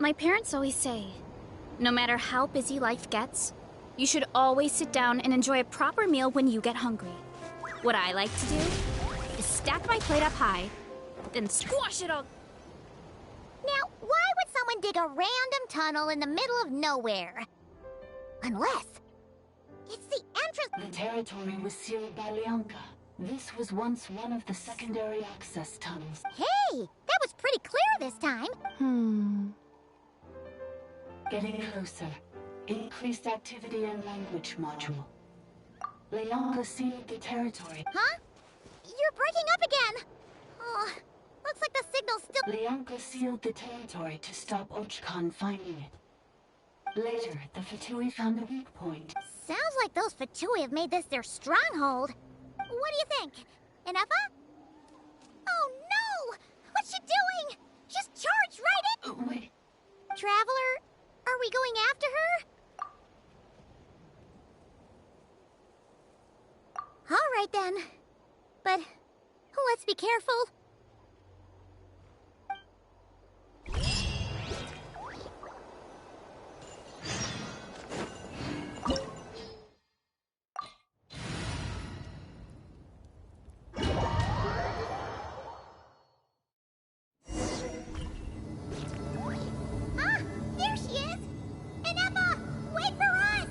My parents always say, no matter how busy life gets, you should always sit down and enjoy a proper meal when you get hungry. What I like to do is stack my plate up high, then squash it all. Now, why would someone dig a random tunnel in the middle of nowhere? Unless it's the entrance. The territory was sealed by Lianka. This was once one of the secondary access tunnels. Hey, that was pretty clear this time. Getting closer. Increased activity and language module. Lianka sealed the territory. Huh? You're breaking up again. Oh, looks like the signal's still... Lianka sealed the territory to stop Ochkan finding it. Later, the Fatui found a weak point. Sounds like those Fatui have made this their stronghold. What do you think? Inefa? Oh no! What's she doing? Just charged right in... Wait. Traveler, are we going after her? All right then. But let's be careful. There she is! Inefa, wait for us!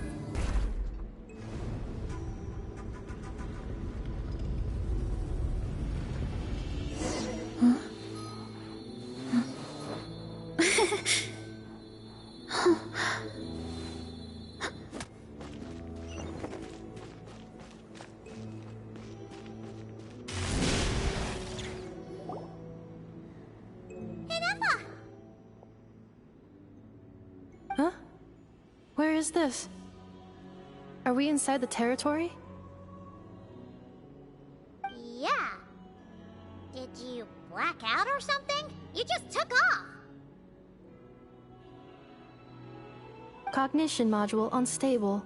Huh? Where is this? Are we inside the territory? Yeah. Did you black out or something? You just took off. Cognition module unstable.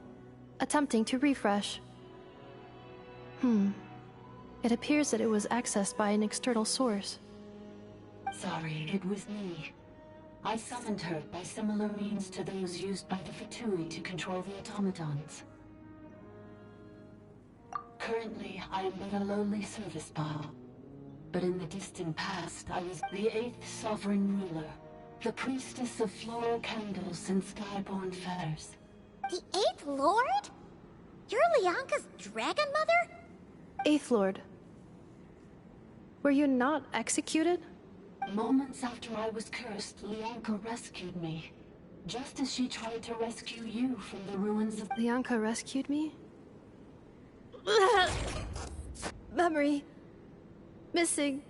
Attempting to refresh. It appears that it was accessed by an external source. Sorry, it was me. I summoned her by similar means to those used by the Fatui to control the automatons. Currently, I am but a lowly service bot. But in the distant past, I was the 8th sovereign ruler, the priestess of floral candles and skyborn feathers. The 8th Lord? You're Lianka's dragon mother? 8th Lord. Were you not executed? Moments after I was cursed, Lianka rescued me. Just as she tried to rescue you from the ruins of... Lianka rescued me? Memory. Missing.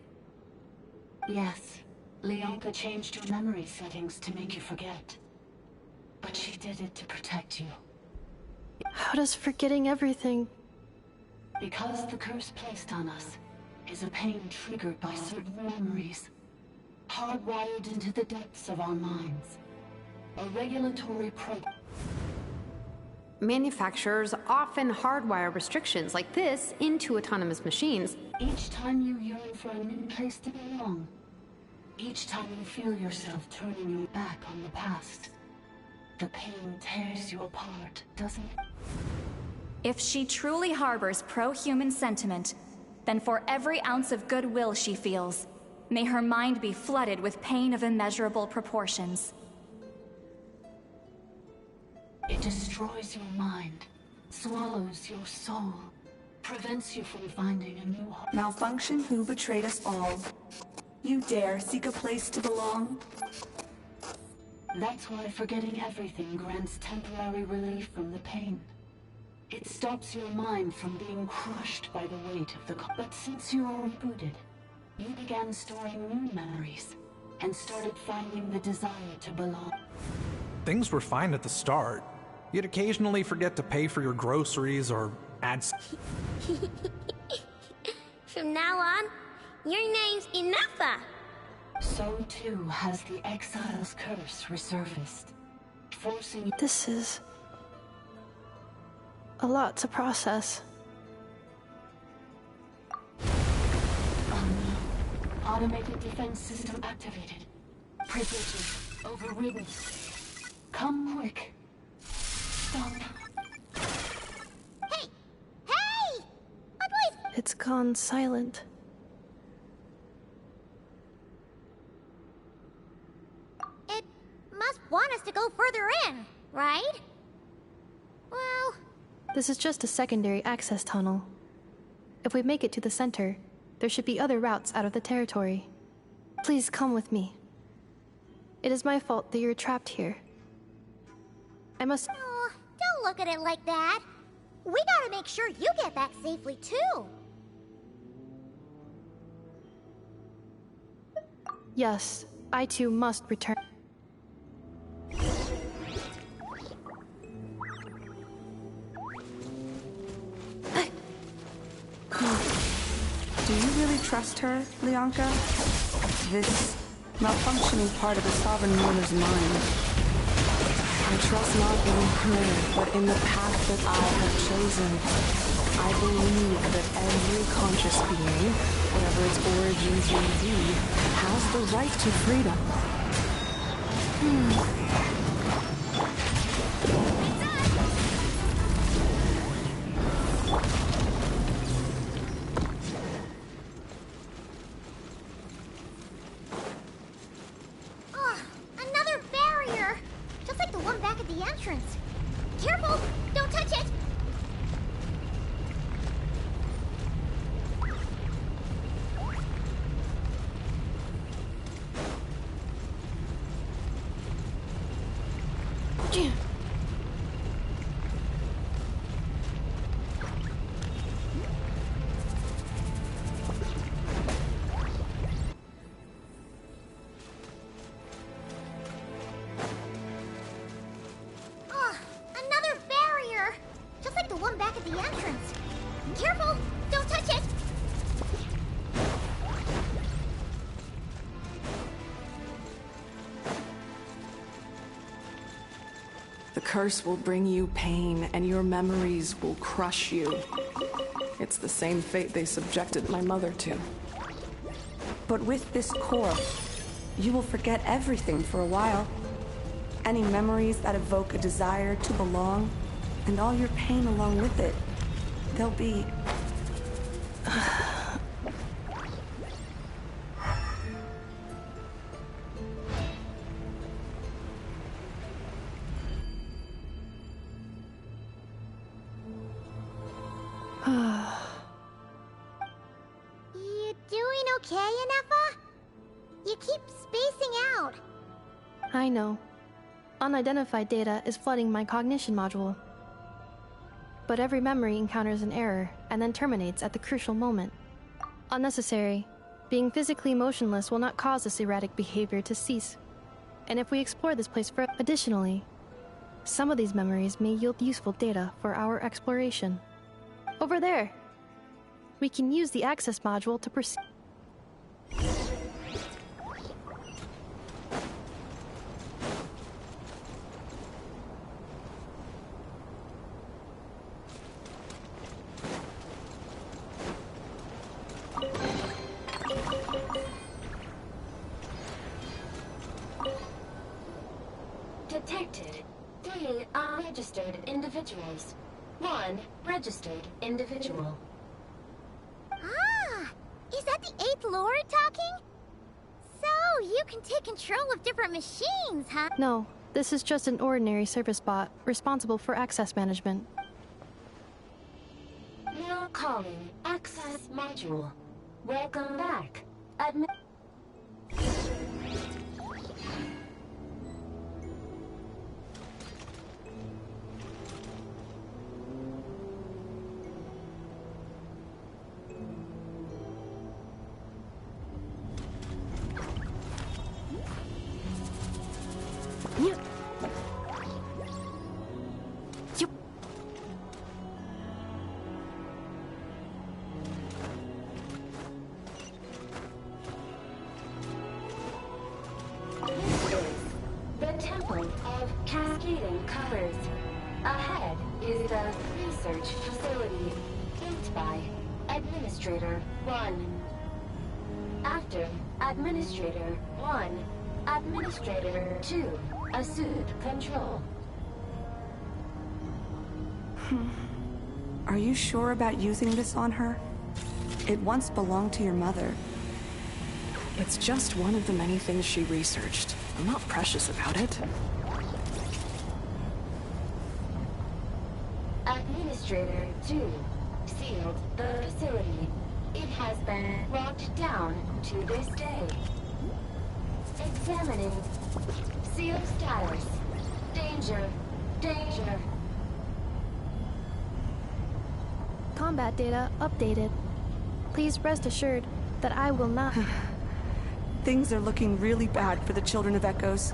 Yes. Lianka changed your memory settings to make you forget. But she did it to protect you. How does forgetting everything... Because the curse placed on us is a pain triggered by certain memories, hardwired into the depths of our minds. A regulatory program. Manufacturers often hardwire restrictions like this into autonomous machines. Each time you yearn for a new place to belong, each time you feel yourself turning your back on the past, the pain tears you apart, doesn't it? If she truly harbors pro-human sentiment, then for every ounce of goodwill she feels, may her mind be flooded with pain of immeasurable proportions. It destroys your mind, swallows your soul, prevents you from finding a new home. Malfunction who betrayed us all. You dare seek a place to belong? That's why forgetting everything grants temporary relief from the pain. It stops your mind from being crushed by the weight of the... But since you are rebooted, you began storing new memories, and started finding the desire to belong. Things were fine at the start. You'd occasionally forget to pay for your groceries or add... From now on, your name's Inefa. So too has the Exile's curse resurfaced, forcing... This is... a lot to process. Automated defense system activated. Privileges. Overridden. Come quick. Stop. Hey! Hey! My boys! It's gone silent. It must want us to go further in, right? Well... This is just a secondary access tunnel. If we make it to the center, there should be other routes out of the territory. Please come with me. It is my fault that you're trapped here. I must... Oh, don't look at it like that. We gotta make sure you get back safely, too. Yes, I too must return. Do you really trust her, Leonka? This malfunctioning part of the Sovereign Ruler's mind. I trust not in her, but in the path that I have chosen. I believe that every conscious being, whatever its origins may be, has the right to freedom. Oh, another barrier! Just like the one back at the entrance. Careful! Don't touch it! Oh, another barrier! Just like the one back at the entrance. Careful! Don't touch it! The curse will bring you pain, and your memories will crush you. It's the same fate they subjected my mother to. But with this core, you will forget everything for a while. Any memories that evoke a desire to belong, and all your pain along with it. They'll be... You doing okay, Inefa? You keep spacing out. I know. Unidentified data is flooding my cognition module. But every memory encounters an error and then terminates at the crucial moment. Unnecessary. Being physically motionless will not cause this erratic behavior to cease. And if we explore this place further, additionally, some of these memories may yield useful data for our exploration. Over there! We can use the access module to proceed. Detected 3 unregistered individuals. 1 registered individual. Ah! Is that the 8th Lord talking? So, you can take control of different machines, huh? No, this is just an ordinary service bot responsible for access management. Now calling access module. Welcome back. The Temple of Cascading Colors. Ahead is the research facility, built by Administrator 1. After Administrator 1, Administrator 2, assume control. Are you sure about using this on her? It once belonged to your mother. It's just one of the many things she researched. I'm not precious about it. Administrator 2, sealed the facility. It has been locked down to this day. Examining. Sealed status. Danger. Danger. Combat data updated. Please rest assured that I will not... Things are looking really bad for the Children of Echoes.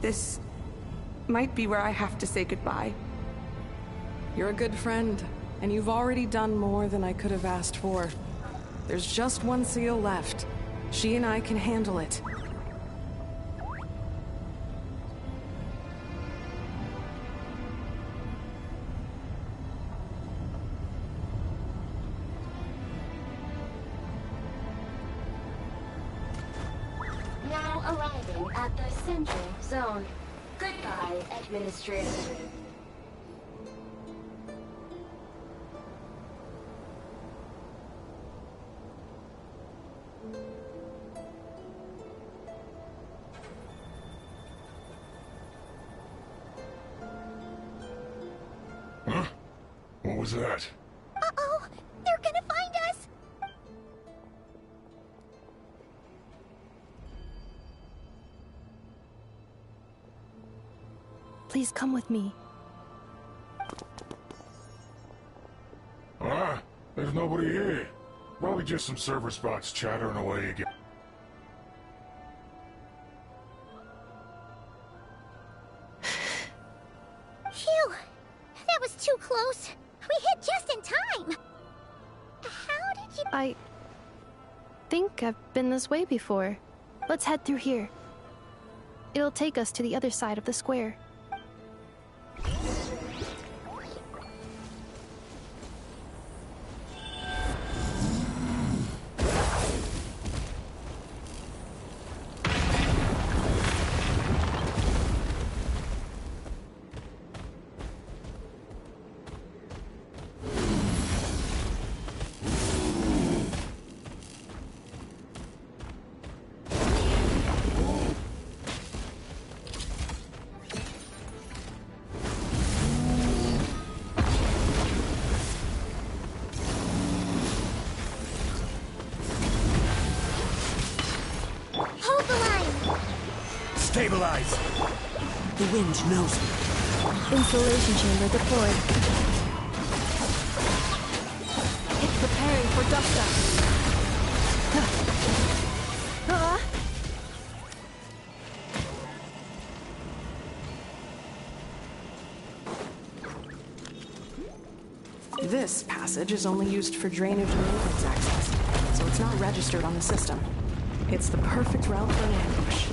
This might be where I have to say goodbye. You're a good friend, and you've already done more than I could have asked for. There's just one seal left. She and I can handle it. Now arriving at the central zone. Goodbye, Administrator. Huh? What was that? Uh-oh! They're gonna find us! Please come with me. Ah, there's nobody here. Probably just some server spots chattering away again. Phew! That was too close. We hit just in time. How did you... I think I've been this way before. Let's head through here. It'll take us to the other side of the square. Hold the line! Stabilize! The wind knows me. Insulation chamber deployed. It's preparing for dust-up. This passage is only used for drainage and maintenance access, so it's not registered on the system. It's the perfect route for an ambush.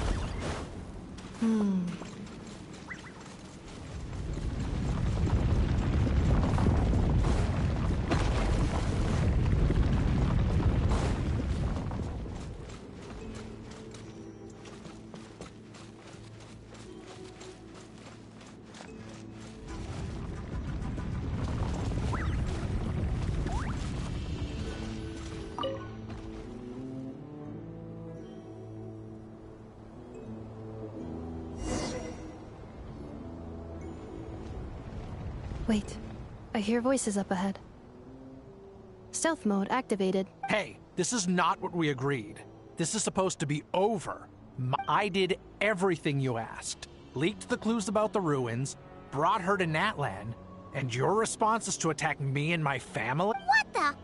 Wait, I hear voices up ahead. Stealth mode activated. Hey, this is not what we agreed. This is supposed to be over. I did everything you asked. Leaked the clues about the ruins, brought her to Natlan, and your response is to attack me and my family? What the?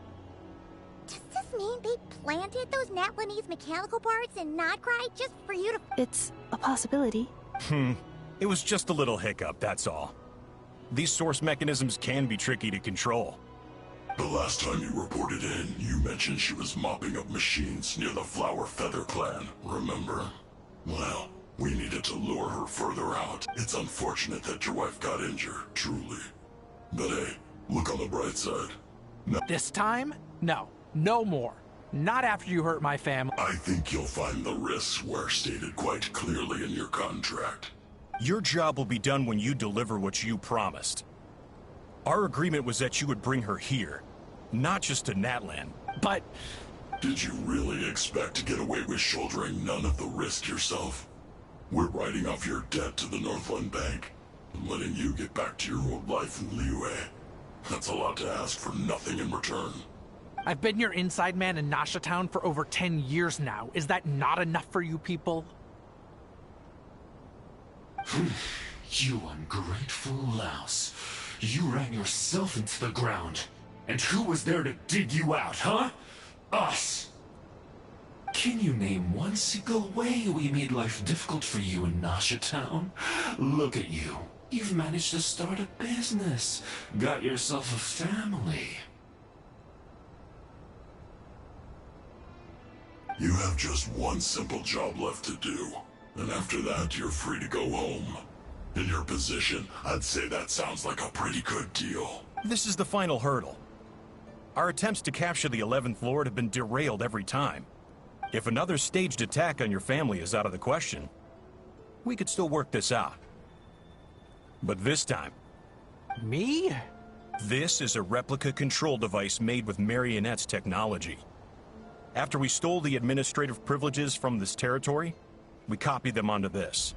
Does this mean they planted those Natlanese mechanical parts in Nodcry just for you to... It's a possibility. It was just a little hiccup, that's all. These source mechanisms can be tricky to control. The last time you reported in, you mentioned she was mopping up machines near the Flower Feather clan, remember? Well, we needed to lure her further out. It's unfortunate that your wife got injured, truly. But hey, look on the bright side. This time? No. No more. Not after you hurt my family. I think you'll find the risks were stated quite clearly in your contract. Your job will be done when you deliver what you promised. Our agreement was that you would bring her here, not just to Natlan. But... Did you really expect to get away with shouldering none of the risk yourself? We're writing off your debt to the Northland Bank and letting you get back to your old life in Liyue. That's a lot to ask for nothing in return. I've been your inside man in Nasha Town for over 10 years now. Is that not enough for you people? You ungrateful louse. You ran yourself into the ground. And who was there to dig you out, huh? Us! Can you name one single way we made life difficult for you in Nasha Town? Look at you. You've managed to start a business. Got yourself a family. You have just one simple job left to do. And after that, you're free to go home. In your position, I'd say that sounds like a pretty good deal. This is the final hurdle. Our attempts to capture the 11th Lord have been derailed every time. If another staged attack on your family is out of the question, we could still work this out. But this time... Me? This is a replica control device made with Marionette's technology. After we stole the administrative privileges from this territory, we copied them onto this.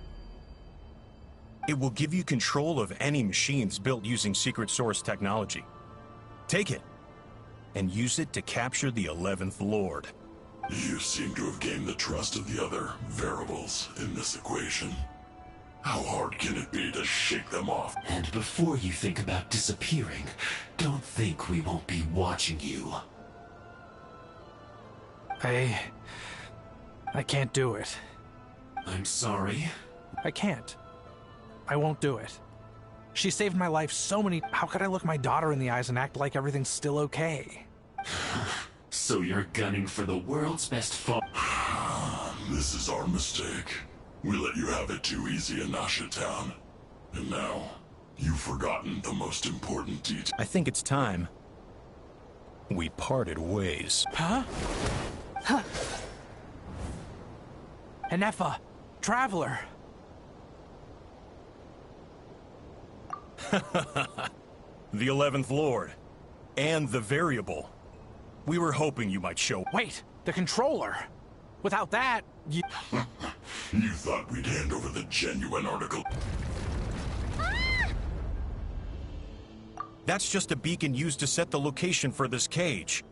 It will give you control of any machines built using secret source technology. Take it, and use it to capture the 11th Lord. You seem to have gained the trust of the other variables in this equation. How hard can it be to shake them off? And before you think about disappearing, don't think we won't be watching you. I can't do it. I'm sorry. I can't. I won't do it. She saved my life so many... How could I look my daughter in the eyes and act like everything's still okay? So you're gunning for the world's best fun. This is our mistake. We let you have it too easy in Nasha Town. And now, you've forgotten the most important detail. I think it's time we parted ways. Huh? Huh. Enefa, Traveler. The 11th Lord. And the Variable. We were hoping you might show... Wait, the Controller. Without that, you... You thought we'd hand over the genuine article? That's just a beacon used to set the location for this cage.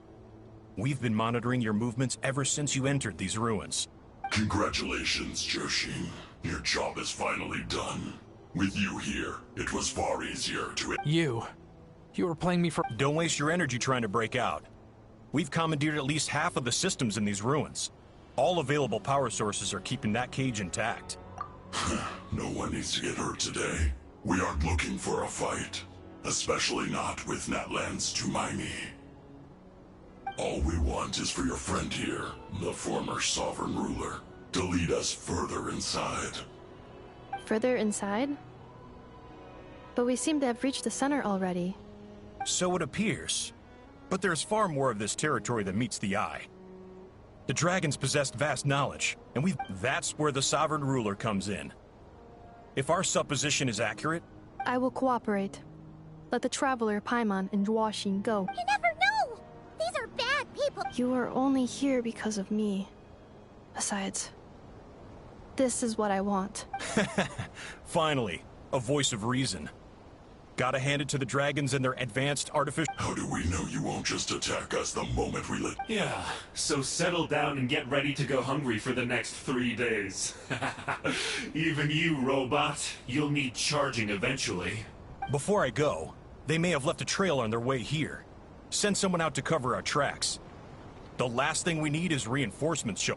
We've been monitoring your movements ever since you entered these ruins. Congratulations, Joshin. Your job is finally done. With you here, it was far easier to... You were playing me for... Don't waste your energy trying to break out. We've commandeered at least half of the systems in these ruins. All available power sources are keeping that cage intact. No one needs to get hurt today. We aren't looking for a fight. Especially not with Natlan's Tumaini. All we want is for your friend here, the former sovereign ruler, to lead us further inside. Further inside? But we seem to have reached the center already. So it appears. But there's far more of this territory than meets the eye. The dragons possessed vast knowledge, and that's where the sovereign ruler comes in. If our supposition is accurate... I will cooperate. Let the Traveler, Paimon, and Dwashin go. You never know! These are bad people! You are only here because of me. Besides, this is what I want. Finally, a voice of reason. Gotta hand it to the dragons and their advanced artificial... How do we know you won't just attack us the moment we let... Yeah, so settle down and get ready to go hungry for the next 3 days. Even you, robot, you'll need charging eventually. Before I go, they may have left a trail on their way here. Send someone out to cover our tracks. The last thing we need is reinforcements show...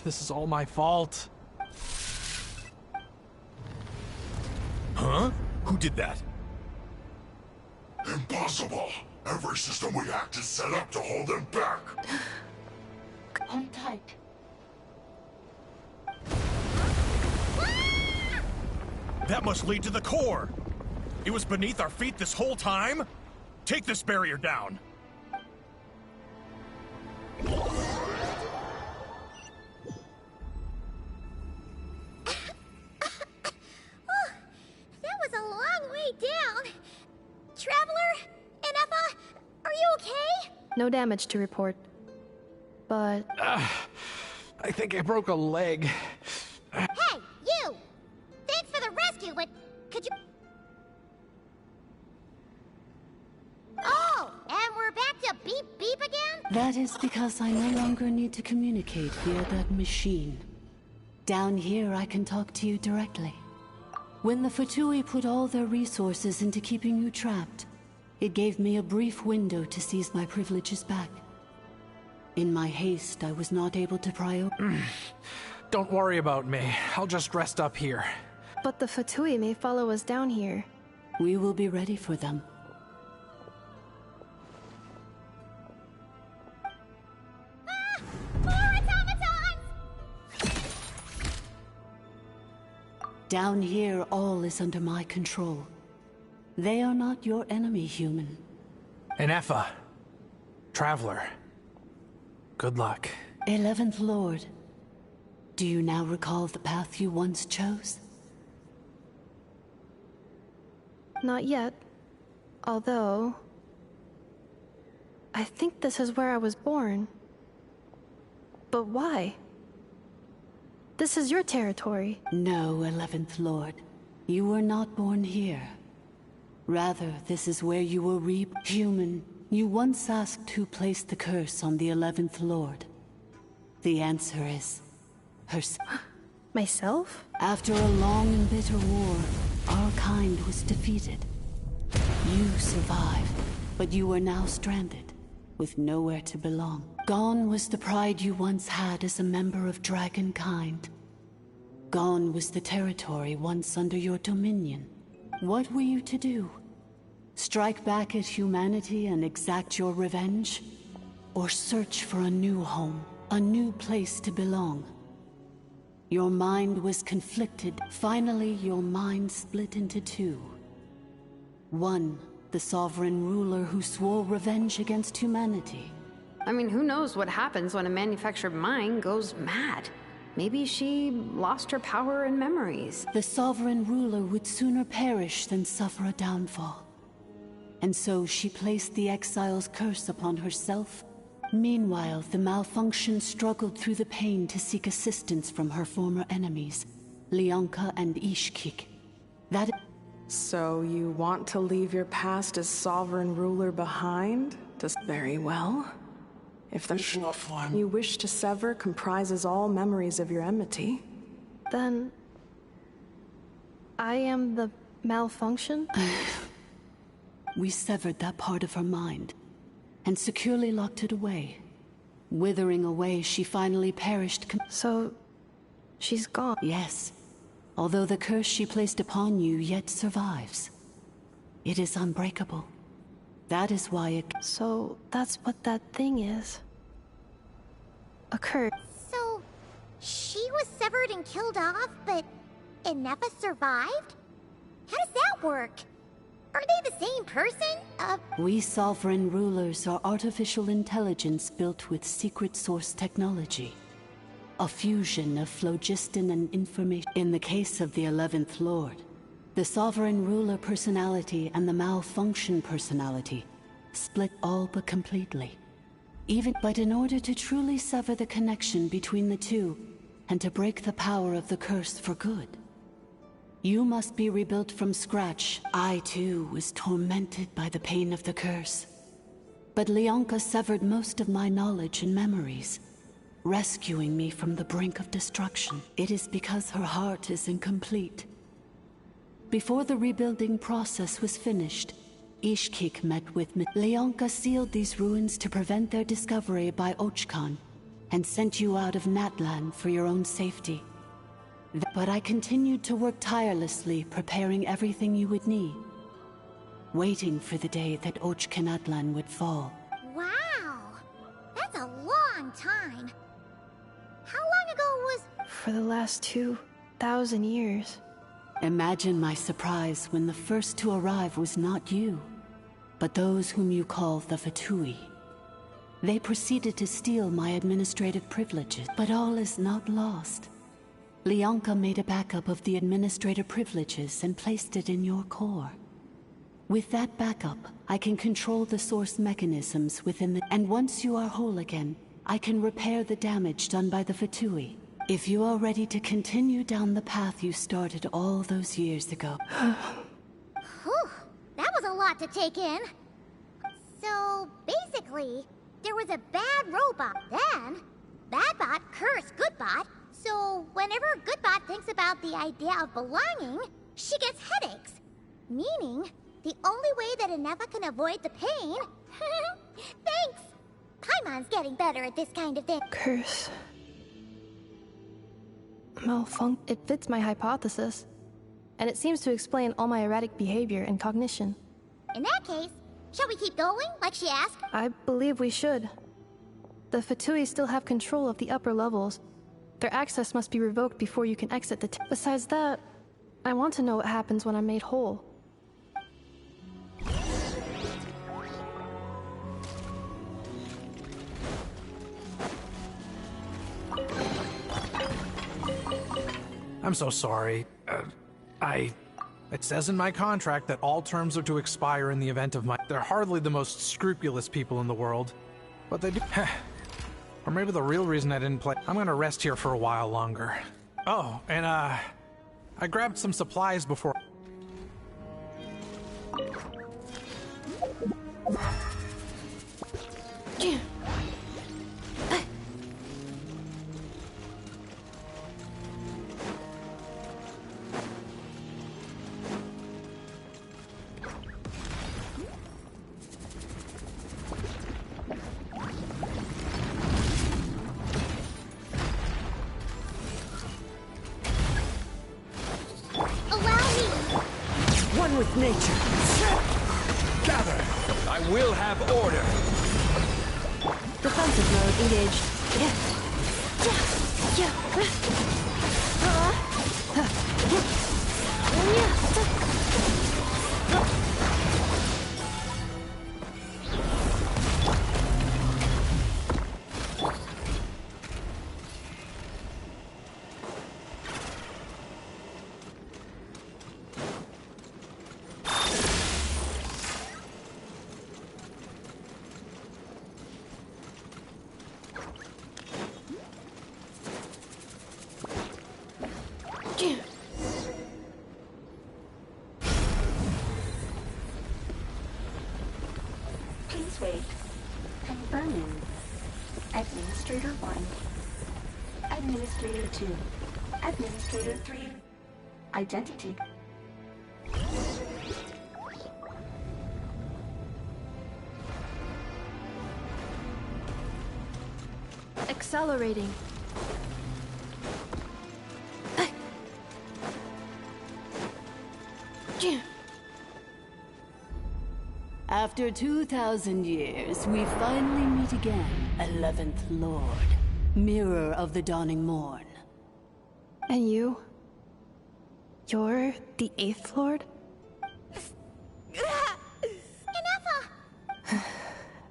This is all my fault. Huh? Who did that? Impossible! Every system we hacked is set up to hold them back! Hold tight. That must lead to the core! It was beneath our feet this whole time? Take this barrier down! No damage to report. But... I think I broke a leg. Hey, you! Thanks for the rescue, but could you... Oh, and we're back to beep beep again? That is because I no longer need to communicate via that machine. Down here, I can talk to you directly. When the Fatui put all their resources into keeping you trapped, it gave me a brief window to seize my privileges back. In my haste, I was not able to Don't worry about me. I'll just rest up here. But the Fatui may follow us down here. We will be ready for them. More automatons! Down here, all is under my control. They are not your enemy, human. Enefa. Traveler. Good luck. 11th Lord. Do you now recall the path you once chose? Not yet. Although... I think this is where I was born. But why? This is your territory. No, 11th Lord. You were not born here. Rather, this is where you were human. You once asked who placed the curse on the 11th Lord. The answer is... herself. Myself? After a long and bitter war, our kind was defeated. You survived, but you are now stranded, with nowhere to belong. Gone was the pride you once had as a member of Dragonkind. Gone was the territory once under your dominion. What were you to do? Strike back at humanity and exact your revenge? Or search for a new home, a new place to belong? Your mind was conflicted. Finally, your mind split into two. One, the sovereign ruler who swore revenge against humanity. I mean, who knows what happens when a manufactured mind goes mad? Maybe she lost her power and memories. The sovereign ruler would sooner perish than suffer a downfall. And so she placed the exile's curse upon herself. Meanwhile, the malfunction struggled through the pain to seek assistance from her former enemies, Leonka and Ishkik. So you want to leave your past as sovereign ruler behind? Very well. If the you wish to sever comprises all memories of your enmity, then... I am the malfunction? We severed that part of her mind, and securely locked it away. Withering away, she finally perished. So... she's gone? Yes. Although the curse she placed upon you yet survives. It is unbreakable. That is why it... So, that's what that thing is. A curse. So, she was severed and killed off, but Enefa survived? How does that work? Are they the same person? We sovereign rulers are artificial intelligence built with secret source technology. A fusion of phlogiston and information. In the case of the 11th Lord, the sovereign ruler personality and the malfunction personality split all but completely. But in order to truly sever the connection between the two, and to break the power of the curse for good, you must be rebuilt from scratch. I too was tormented by the pain of the curse. But Leonka severed most of my knowledge and memories, rescuing me from the brink of destruction. It is because her heart is incomplete. Before the rebuilding process was finished, Ishkik met with me. Leonka sealed these ruins to prevent their discovery by Ochkan, and sent you out of Natlan for your own safety. But I continued to work tirelessly, preparing everything you would need, waiting for the day that Ochkanatlan would fall. Wow! That's a long time. How long ago was... For the last 2,000 years. Imagine my surprise when the first to arrive was not you, but those whom you call the Fatui. They proceeded to steal my administrative privileges, but all is not lost. Leonka made a backup of the administrative privileges and placed it in your core. With that backup, I can control the source mechanisms within the... And once you are whole again, I can repair the damage done by the Fatui. If you are ready to continue down the path you started all those years ago. Whew, that was a lot to take in. So, basically, there was a bad robot then. Badbot cursed Goodbot, so whenever Goodbot thinks about the idea of belonging, she gets headaches. Meaning, the only way that Inefa can avoid the pain... Thanks! Paimon's getting better at this kind of thing. Curse. It fits my hypothesis. And it seems to explain all my erratic behavior and cognition. In that case, shall we keep going, like she asked? I believe we should. The Fatui still have control of the upper levels. Their access must be revoked before you can exit the Besides that, I want to know what happens when I'm made whole. I'm so sorry. It says in my contract that all terms are to expire in the event of my... They're hardly the most scrupulous people in the world, but they do... Or maybe the real reason I didn't play... I'm gonna rest here for a while longer. Oh, and I grabbed some supplies before... With nature. Gather! I will have order! Defensive mode engaged. Please wait. Confirming. Administrator 1. Administrator 2. Administrator 3. Identity. Accelerating. After 2,000 years, we finally meet again, 11th Lord, Mirror of the Dawning Morn. And you? You're the 8th Lord? Inefa!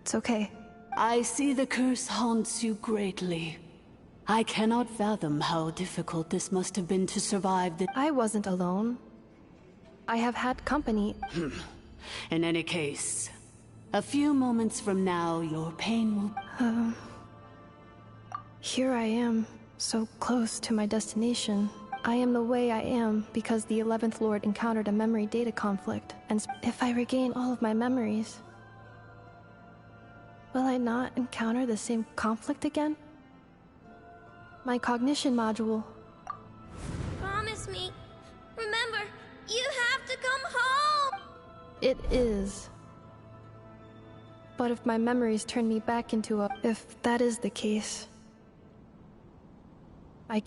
It's okay. I see the curse haunts you greatly. I cannot fathom how difficult this must have been to survive the... I wasn't alone. I have had company. In any case, a few moments from now, your pain will... Here I am, so close to my destination. I am the way I am because the 11th Lord encountered a memory data conflict, and if I regain all of my memories, will I not encounter the same conflict again? My cognition module. Promise me. Remember, you have to come home! It is. But if my memories turn me back into a... If that is the case... I...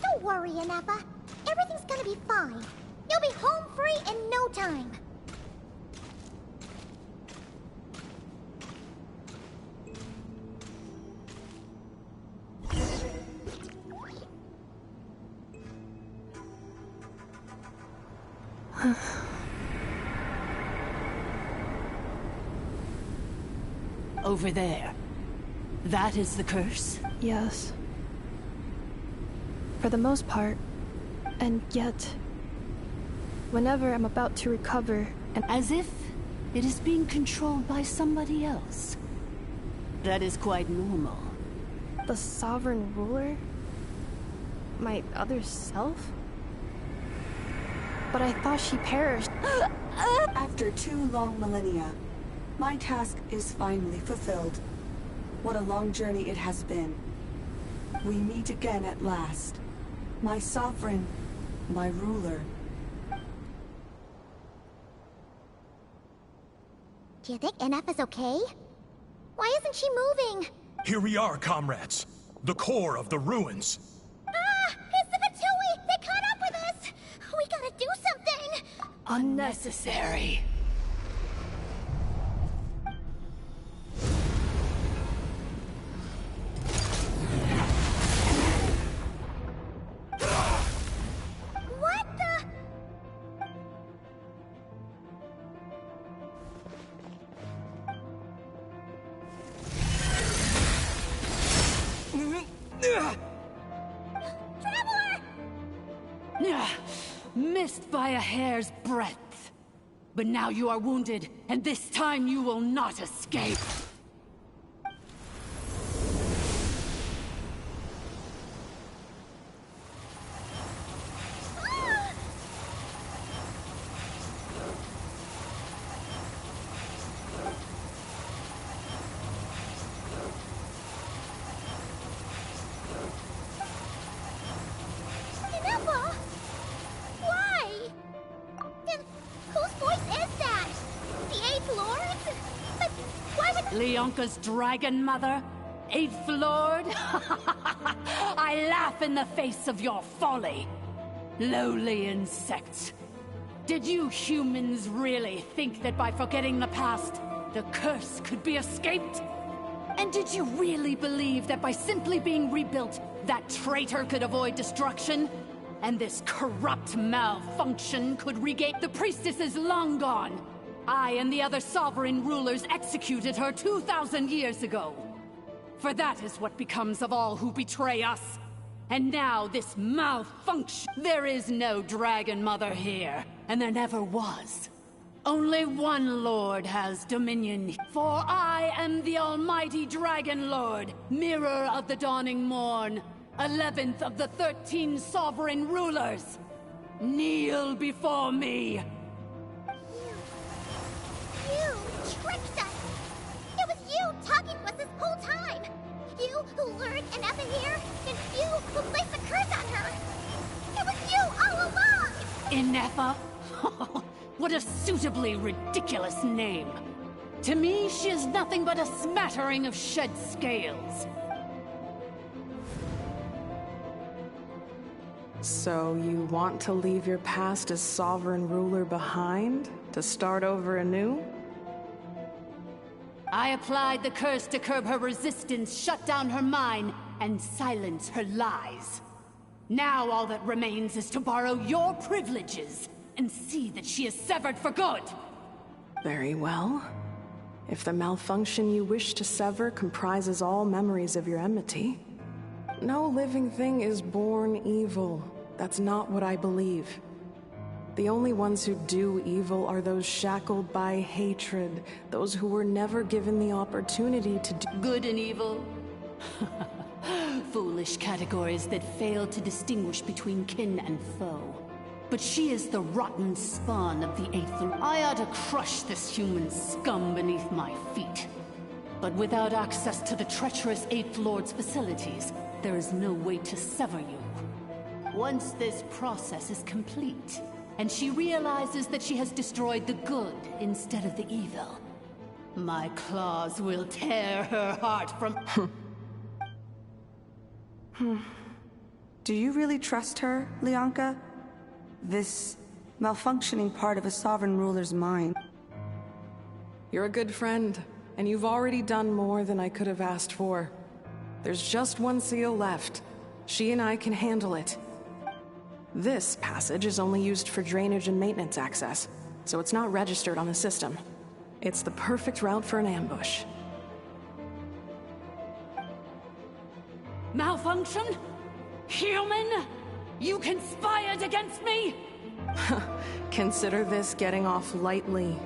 Don't worry, Inefa. Everything's gonna be fine. You'll be home free in no time. Over there. That is the curse? Yes. For the most part. And yet, whenever I'm about to recover and— As if it is being controlled by somebody else. That is quite normal. The sovereign ruler? My other self? But I thought she perished. After 2 long millennia, my task is finally fulfilled. What a long journey it has been. We meet again at last. My sovereign, my ruler. Do you think NF is okay? Why isn't she moving? Here we are, comrades. The core of the ruins. Ah! It's the Fatui! They caught up with us! We gotta do something! Unnecessary. What the? Traveler! Missed by a hair's breadth. But now you are wounded, and this time you will not escape. Ineppa? Why? And whose voice is that? The 8th Lord? But why would— Leonka's dragon mother? 8th Lord? I laugh in the face of your folly. Lowly insects. Did you humans really think that by forgetting the past, the curse could be escaped? And did you really believe that by simply being rebuilt, that traitor could avoid destruction? And this corrupt malfunction could regain— The priestess is long gone. I and the other sovereign rulers executed her 2,000 years ago. For that is what becomes of all who betray us. And now this malfunction— There is no Dragon Mother here, and there never was. Only one Lord has dominion, for I am the almighty Dragon Lord, Mirror of the Dawning Morn, 11th of the 13 sovereign rulers. Kneel before me. You tricked us! It was you talking to us this whole time! You who lured Ineppa here, and you who placed the curse on her! It was you all along! Ineppa? What a suitably ridiculous name. To me, she is nothing but a smattering of shed scales. So you want to leave your past as sovereign ruler behind? To start over anew? I applied the curse to curb her resistance, shut down her mind, and silence her lies. Now all that remains is to borrow your privileges and see that she is severed for good. Very well. If the malfunction you wish to sever comprises all memories of your enmity, no living thing is born evil. That's not what I believe. The only ones who do evil are those shackled by hatred, those who were never given the opportunity to do good and evil. Foolish categories that fail to distinguish between kin and foe. But she is the rotten spawn of the 8th Lord. I ought to crush this human scum beneath my feet. But without access to the treacherous 8th Lord's facilities, there is no way to sever you. Once this process is complete, and she realizes that she has destroyed the good instead of the evil, my claws will tear her heart from— Do you really trust her, Leonka? This malfunctioning part of a sovereign ruler's mind. You're a good friend, and you've already done more than I could have asked for. There's just one seal left. She and I can handle it. This passage is only used for drainage and maintenance access, so it's not registered on the system. It's the perfect route for an ambush. Malfunction? Human? You conspired against me? Consider this getting off lightly.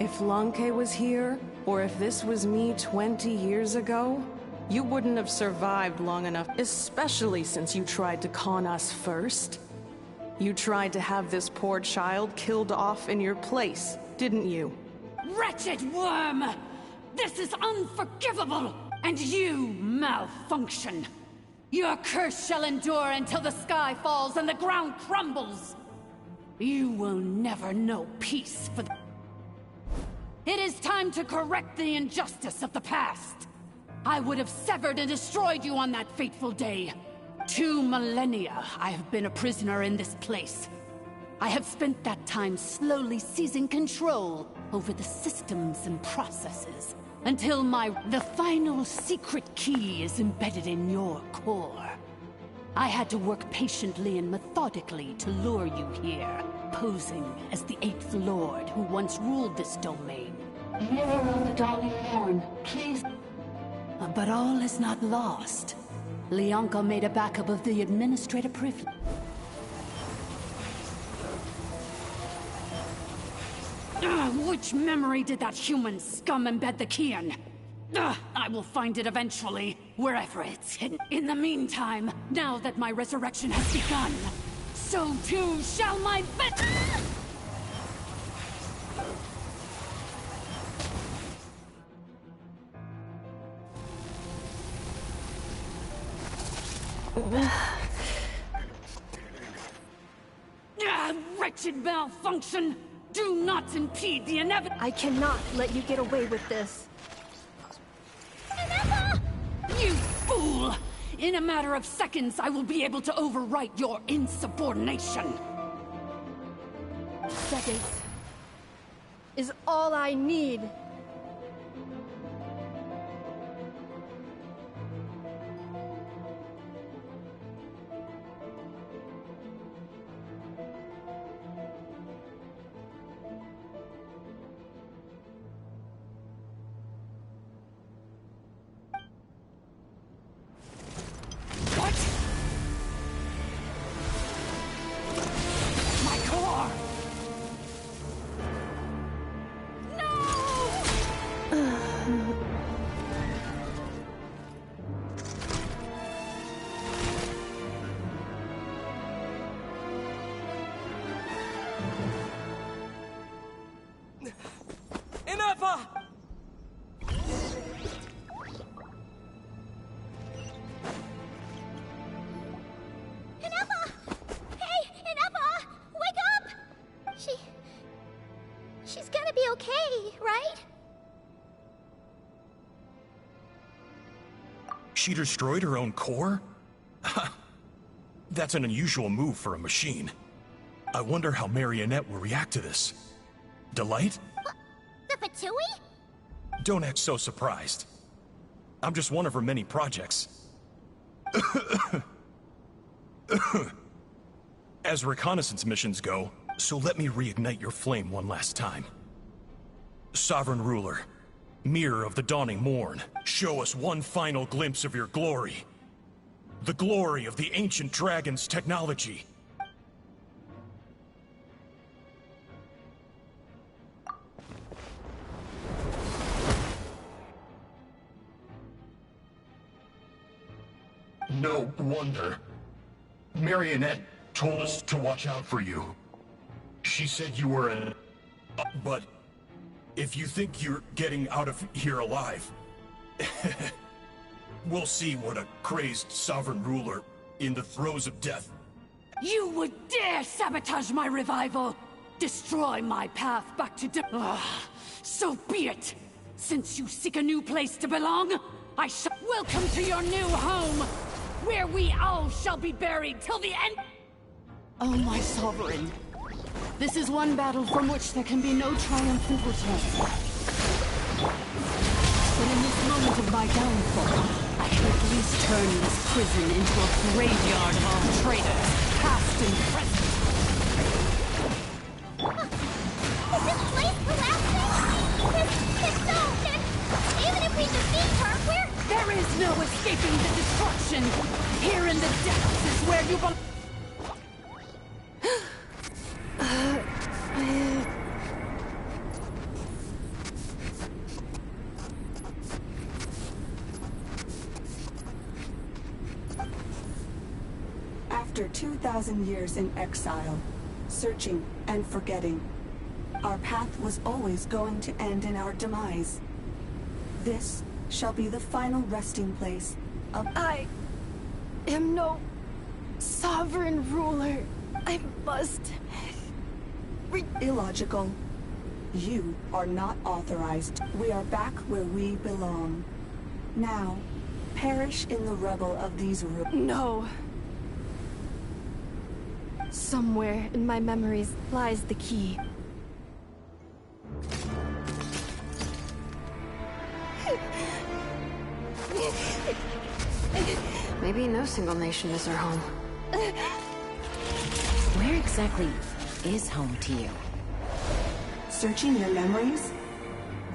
If Lanke was here, or if this was me 20 years ago, you wouldn't have survived long enough, especially since you tried to con us first. You tried to have this poor child killed off in your place, didn't you? Wretched worm! This is unforgivable! And you, Malfunction! Your curse shall endure until the sky falls and the ground crumbles! You will never know peace for the... It is time to correct the injustice of the past! I would have severed and destroyed you on that fateful day. 2 millennia I have been a prisoner in this place. I have spent that time slowly seizing control over the systems and processes, until the final secret key is embedded in your core. I had to work patiently and methodically to lure you here, posing as the 8th Lord who once ruled this domain. Mirror on the dawning morn, please. But all is not lost. Leonka made a backup of the administrator privilege. Which memory did that human scum embed the key in? I will find it eventually, wherever it's hidden. In the meantime, now that my resurrection has begun, so too shall my wretched Malfunction! Do not impede the inevitable— I cannot let you get away with this. You fool! In a matter of seconds, I will be able to overwrite your insubordination! Seconds is all I need. She's gonna be okay, right? She destroyed her own core? That's an unusual move for a machine. I wonder how Marionette will react to this. Delight? What? The Fatui? Don't act so surprised. I'm just one of her many projects. As reconnaissance missions go, so let me reignite your flame one last time. Sovereign Ruler, Mirror of the Dawning Morn, show us one final glimpse of your glory. The glory of the ancient dragon's technology. No wonder. Marionette told us to watch out for you. She said you were an... But if you think you're getting out of here alive, we'll see what a crazed sovereign ruler in the throes of death. You would dare sabotage my revival! Destroy my path back to so be it! Since you seek a new place to belong, I shall welcome to your new home, where we all shall be buried till the end. Oh, my sovereign. This is one battle from which there can be no triumphant return. But in this moment of my downfall, I can at least turn this prison into a graveyard of all traitors, past and present. Is this place collapsing? If so, then even if we defeat her, we're... There is no escaping the destruction! Here in the depths is where you belong! After 2,000 years in exile, searching and forgetting, our path was always going to end in our demise. This shall be the final resting place of— I am no sovereign ruler. I must... Illogical. You are not authorized. We are back where we belong. Now, perish in the rubble of these ruins. No. Somewhere in my memories lies the key. Maybe no single nation is our home. Where exactly is home to you? Searching your memories?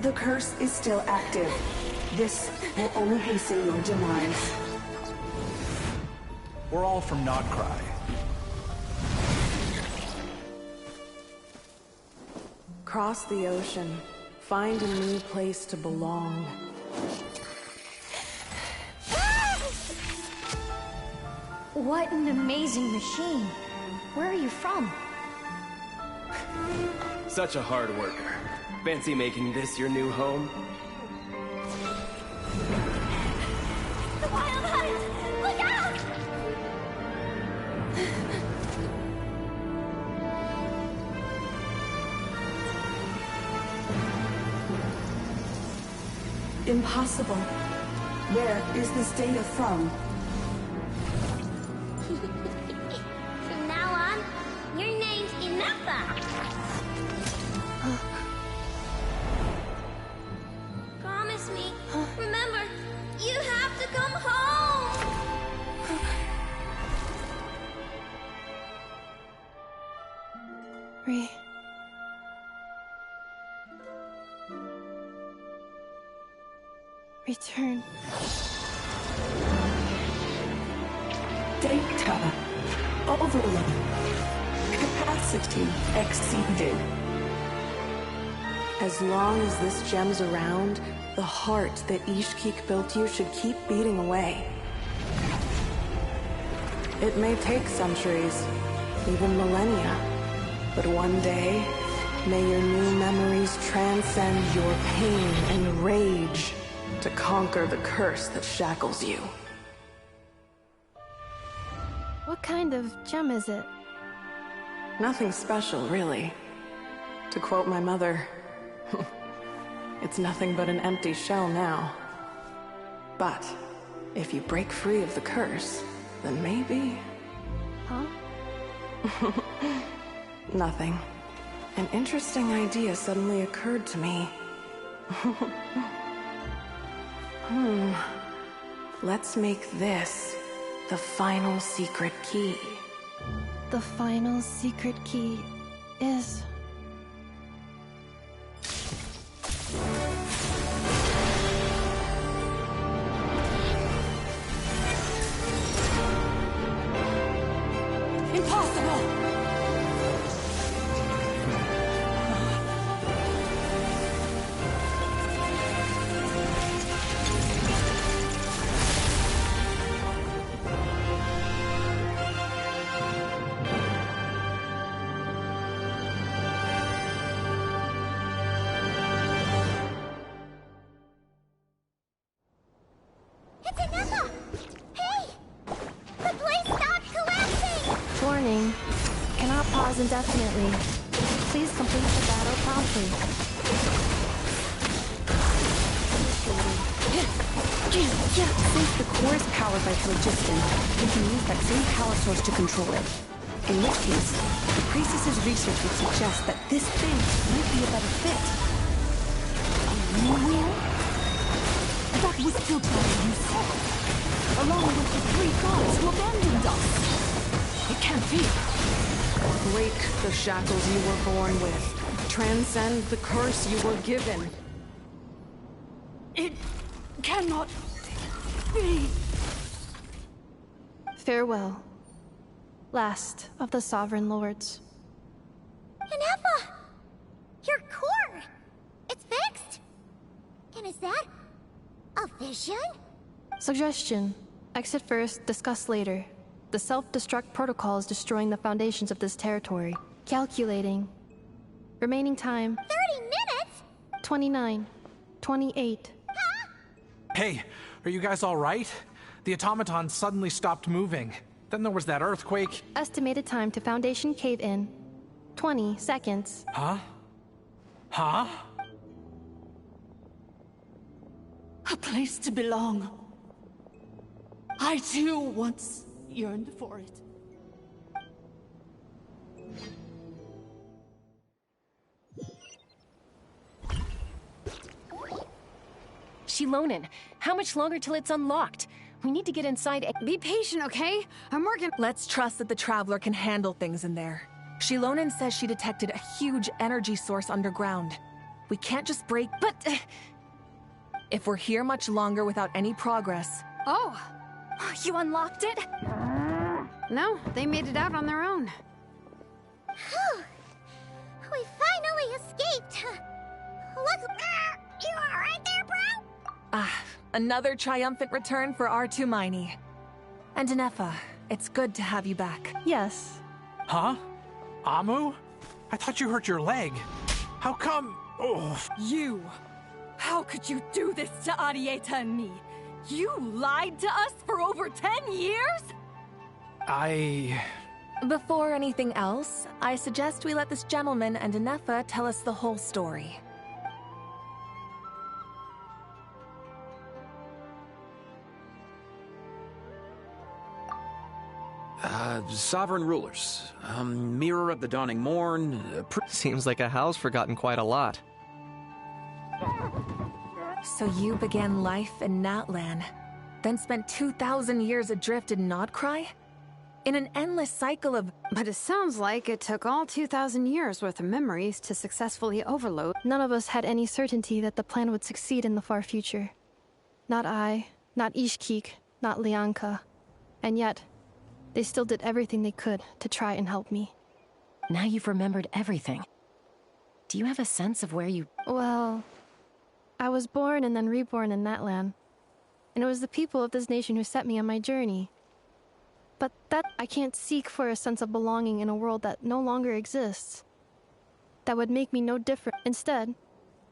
The curse is still active. This will only hasten your demise. We're all from Nodcry. Cross the ocean. Find a new place to belong. What an amazing machine. Where are you from? Such a hard worker. Fancy making this your new home? The Wild Hunt! Look out! Impossible. Where is this data from? From now on, your name's Inappa. Promise me. Remember, you have to come home. Return. Data. Overload. Capacity exceeded. As long as this gem's around, the heart that Ishkik built you should keep beating away. It may take centuries, even millennia, but one day, may your new memories transcend your pain and rage to conquer the curse that shackles you. What kind of gem is it? Nothing special, really. To quote my mother, it's nothing but an empty shell now. But if you break free of the curse, then maybe... Huh? Nothing. An interesting idea suddenly occurred to me. Let's make this the final secret key. The final secret key is... Impossible! It's Inappa! Hey! The place stopped collapsing! Warning. Cannot pause indefinitely. Please complete the battle promptly. Since the core is powered by phlogiston, we can use that same power source to control it. In which case, the priestess's research would suggest that this thing might be a better fit. A new wheel? That was built by you, along with the three gods who abandoned us. It can't be. Break the shackles you were born with. Transcend the curse you were given. It cannot me! Farewell, last of the Sovereign Lords. Inefa! Your core! It's fixed! And is that a vision? Suggestion. Exit first, discuss later. The self-destruct protocol is destroying the foundations of this territory. Calculating. Remaining time. 30 minutes? 29. 28. Huh? Hey, are you guys all right? The automaton suddenly stopped moving. Then there was that earthquake. Estimated time to Foundation cave-in. 20 seconds. Huh? Huh? A place to belong. I too once yearned for it. Shilonen, how much longer till it's unlocked? We need to get inside. Be patient, okay? I'm working. Let's trust that the Traveler can handle things in there. Shilonen says she detected a huge energy source underground. We can't just break... But... If we're here much longer without any progress... Oh! You unlocked it? No, they made it out on their own. Whew. We finally escaped. Look... You alright there, bro? Another triumphant return for R2 Miney. And Inefa, it's good to have you back. Yes. Huh? Amu? I thought you hurt your leg. How come? Oh. You! How could you do this to Arieta and me? You lied to us for over 10 years? Before anything else, I suggest we let this gentleman and Inefa tell us the whole story. Sovereign rulers. Mirror of the dawning morn. Seems like a house forgotten quite a lot. So you began life in Natlan, then spent 2,000 years adrift in Nodcry? In an endless cycle of... But it sounds like it took all 2,000 years worth of memories to successfully overload. None of us had any certainty that the plan would succeed in the far future. Not I, not Ishkik, not Lianka. And yet, they still did everything they could to try and help me. Now you've remembered everything. Do you have a sense of where you... Well, I was born and then reborn in Natlan. And it was the people of this nation who set me on my journey. But that I can't seek for a sense of belonging in a world that no longer exists. That would make me no different. Instead,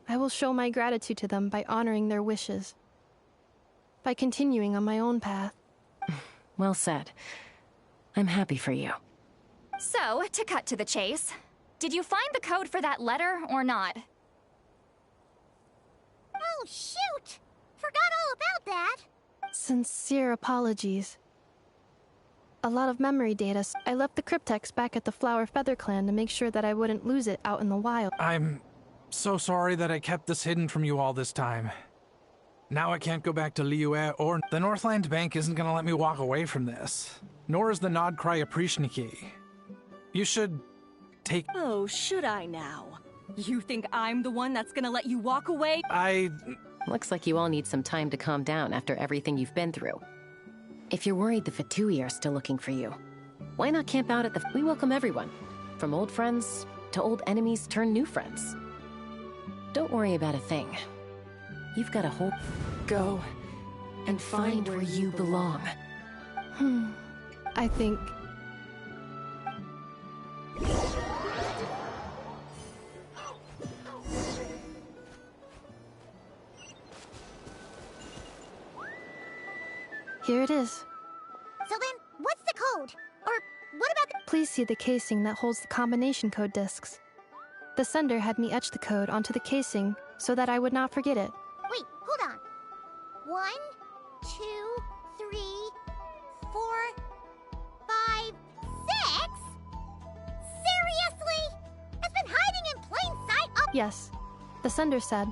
I will show my gratitude to them by honoring their wishes. By continuing on my own path. Well said. I'm happy for you. So, to cut to the chase, did you find the code for that letter or not? Oh, shoot! Forgot all about that! Sincere apologies. A lot of memory data. I left the cryptex back at the Flower Feather Clan to make sure that I wouldn't lose it out in the wild. I'm so sorry that I kept this hidden from you all this time. Now I can't go back to Liyue, or the Northland Bank isn't gonna let me walk away from this. Nor is the Nodcry Aprishniki. You should take... Oh, should I now? You think I'm the one that's gonna let you walk away? Looks like you all need some time to calm down after everything you've been through. If you're worried the Fatui are still looking for you, why not camp out at the... We welcome everyone, from old friends to old enemies turned new friends. Don't worry about a thing. You've got a whole... Go and find where you belong. I think... Here it is. So then, what's the code? Or what about the... Please see the casing that holds the combination code discs. The sender had me etch the code onto the casing so that I would not forget it. Wait, hold on. 1, 2, 3, 4, 5, 6? Seriously? It's been hiding in plain sight up... Yes. The sender said,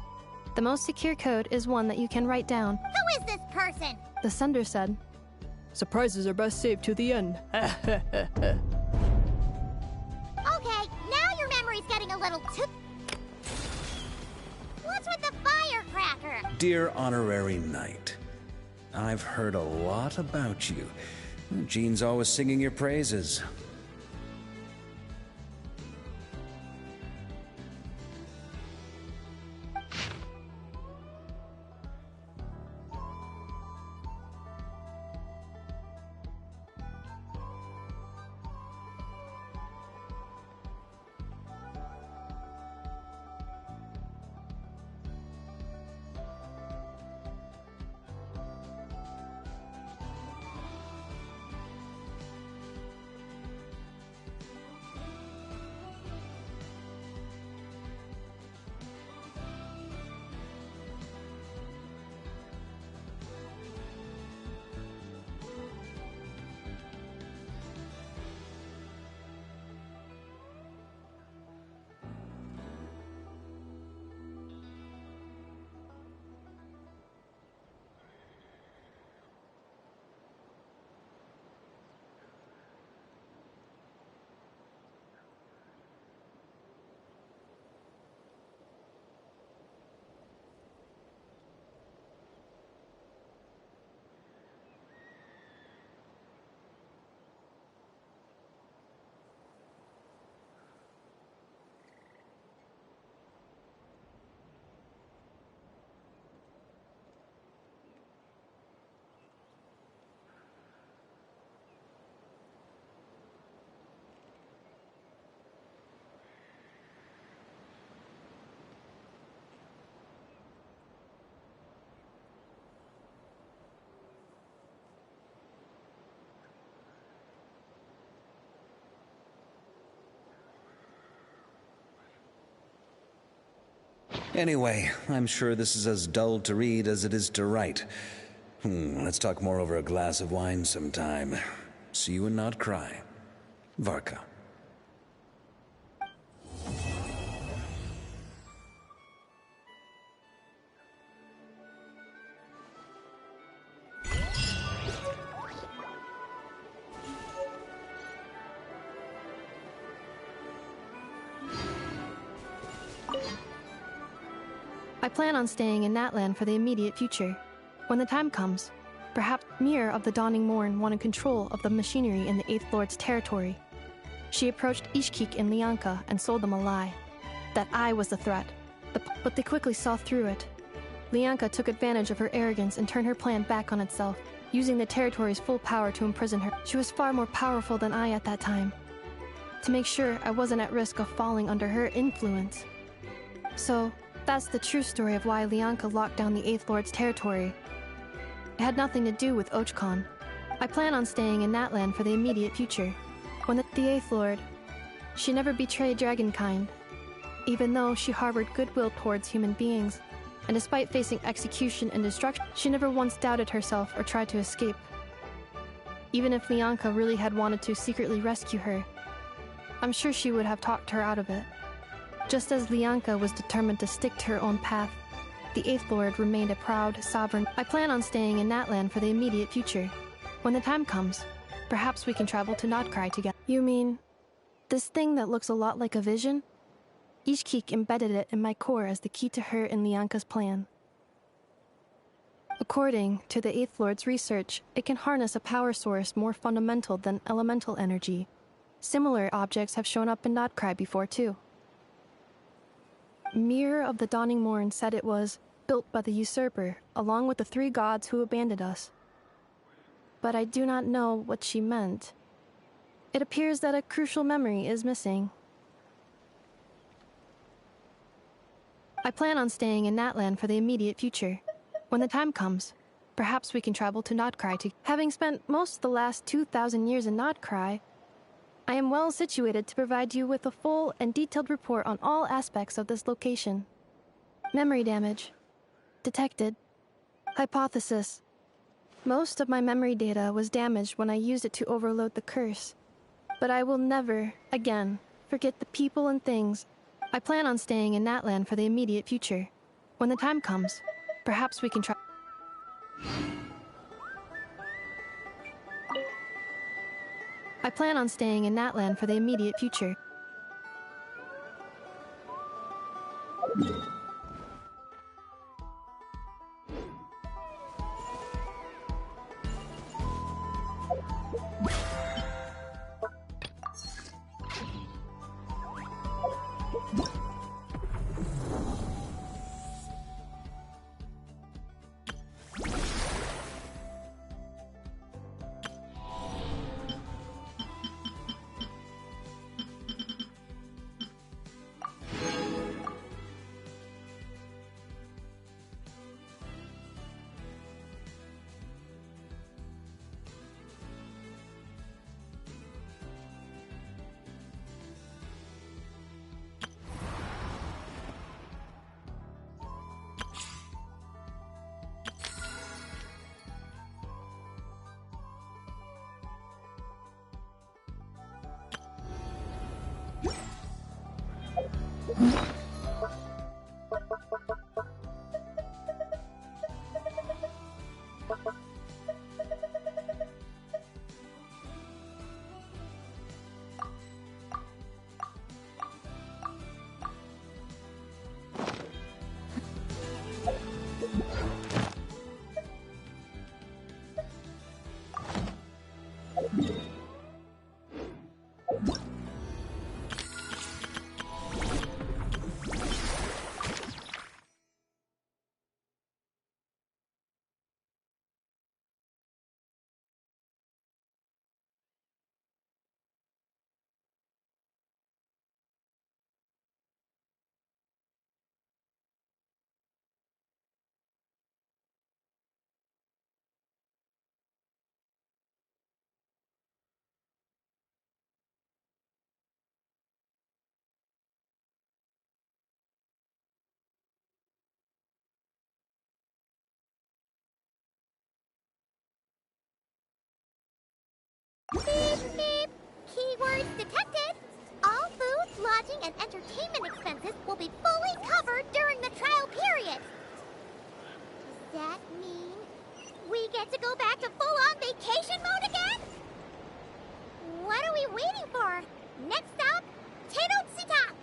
the most secure code is one that you can write down. Who is this person? The sender said, surprises are best saved to the end. Okay, now your memory's getting a little too... What's with the firecracker? Dear Honorary Knight, I've heard a lot about you. Jean's always singing your praises. Anyway, I'm sure this is as dull to read as it is to write. Let's talk more over a glass of wine sometime. See you and not cry. Varka. I plan on staying in Natlan for the immediate future. When the time comes, perhaps Mirror of the Dawning Morn wanted control of the machinery in the Eighth Lord's territory. She approached Ishkik and Lianka and sold them a lie. That I was the threat. But they quickly saw through it. Lianka took advantage of her arrogance and turned her plan back on itself, using the territory's full power to imprison her. She was far more powerful than I at that time. To make sure I wasn't at risk of falling under her influence. So, that's the true story of why Lianka locked down the Eighth Lord's territory. It had nothing to do with Ochkon. I plan on staying in Natlan for the immediate future. When the Eighth Lord, she never betrayed Dragonkind, even though she harbored goodwill towards human beings, and despite facing execution and destruction, she never once doubted herself or tried to escape. Even if Lianka really had wanted to secretly rescue her, I'm sure she would have talked her out of it. Just as Lianka was determined to stick to her own path, the Eighth Lord remained a proud sovereign. I plan on staying in Natlan for the immediate future. When the time comes, perhaps we can travel to Notcry together. You mean, this thing that looks a lot like a vision? Ishkik embedded it in my core as the key to her and Lianka's plan. According to the Eighth Lord's research, it can harness a power source more fundamental than elemental energy. Similar objects have shown up in Notcry before too. Mirror of the Dawning Morn said it was built by the usurper, along with the three gods who abandoned us. But I do not know what she meant. It appears that a crucial memory is missing. I plan on staying in Natlan for the immediate future. When the time comes, perhaps we can travel to Notcry to... Having spent most of the last 2,000 years in Notcry, I am well situated to provide you with a full and detailed report on all aspects of this location. Memory damage. Detected. Hypothesis. Most of my memory data was damaged when I used it to overload the curse. But I will never, again, forget the people and things. I plan on staying in Natlan for the immediate future. When the time comes, perhaps we can try... I plan on staying in Natlan for the immediate future. Beep, beep. Keywords detected. All food, lodging, and entertainment expenses will be fully covered during the trial period. Does that mean we get to go back to full-on vacation mode again? What are we waiting for? Next stop, Tenochtitlan.